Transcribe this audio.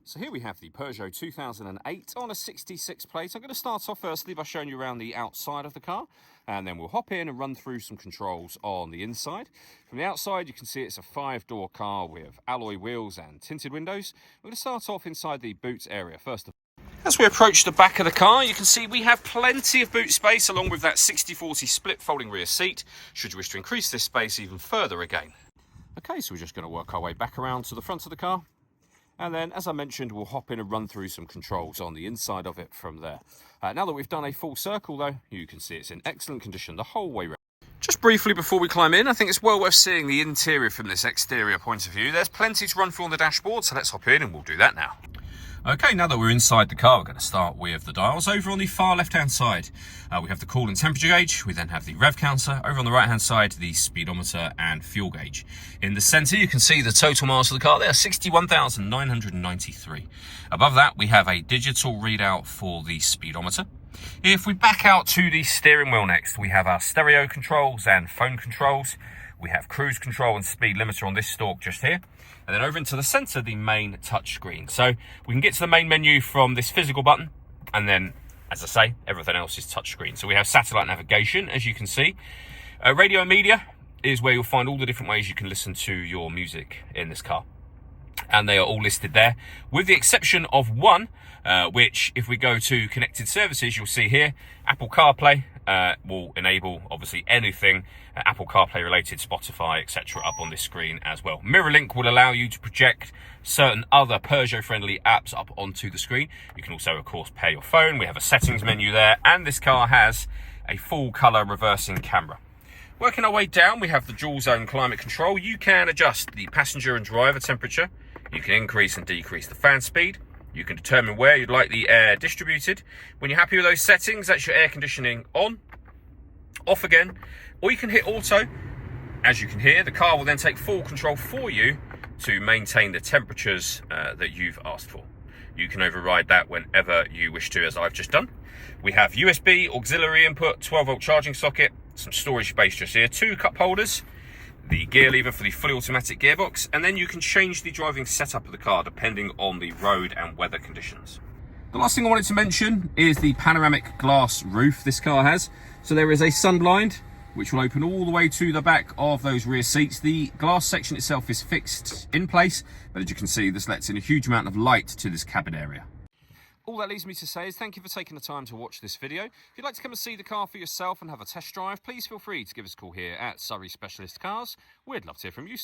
So here we have the Peugeot 2008 on a 66 plate. I'm going to start off firstly by showing you around the outside of the car, and then we'll hop in and run through some controls on the inside. From the outside, you can see it's a 5-door car with alloy wheels and tinted windows. We're going to start off inside the boot area first. As we approach the back of the car, you can see we have plenty of boot space along with that 60-40 split folding rear seat, should you wish to increase this space even further again. Okay, so we're just going to work our way back around to the front of the car. And then, as I mentioned, we'll hop in and run through some controls on the inside of it from there. Now that we've done a full circle, though, you can see it's in excellent condition the whole way around. Just briefly before we climb in, I think it's well worth seeing the interior from this exterior point of view. There's plenty to run through on the dashboard, so let's hop in and we'll do that now. Okay, now that we're inside the car, we're going to start with the dials. Over on the far left-hand side, we have the cool and temperature gauge. We then have the rev counter. Over on the right-hand side, the speedometer and fuel gauge. In the centre, you can see the total miles of the car. They are 61,993. Above that, we have a digital readout for the speedometer. If we back out to the steering wheel next, we have our stereo controls and phone controls. We have cruise control and speed limiter on this stalk just here. And then over into the centre, the main touchscreen. So we can get to the main menu from this physical button. And then, as I say, everything else is touchscreen. So we have satellite navigation, as you can see. Radio and media is where you'll find all the different ways you can listen to your music in this car. And they are all listed there, with the exception of one, which if we go to connected services, you'll see here, Apple CarPlay will enable obviously anything Apple CarPlay related, Spotify, etc. up on this screen as well. MirrorLink will allow you to project certain other Peugeot friendly apps up onto the screen. You can also, of course, pair your phone. We have a settings menu there, and this car has a full color reversing camera. Working our way down, we have the dual zone climate control. You can adjust the passenger and driver temperature. You can increase and decrease the fan speed. You can determine where you'd like the air distributed. When you're happy with those settings, that's your air conditioning on, off again, or you can hit auto. As you can hear, the car will then take full control for you to maintain the temperatures that you've asked for. You can override that whenever you wish to, as I've just done. We have USB auxiliary input, 12-volt charging socket, some storage space just here, 2 cup holders, the gear lever for the fully automatic gearbox, and then you can change the driving setup of the car depending on the road and weather conditions. The last thing I wanted to mention is the panoramic glass roof this car has. So there is a sunblind which will open all the way to the back of those rear seats. The glass section itself is fixed in place, but as you can see, this lets in a huge amount of light to this cabin area. All that leaves me to say is thank you for taking the time to watch this video. If you'd like to come and see the car for yourself and have a test drive, please feel free to give us a call here at Surrey Specialist Cars. We'd love to hear from you.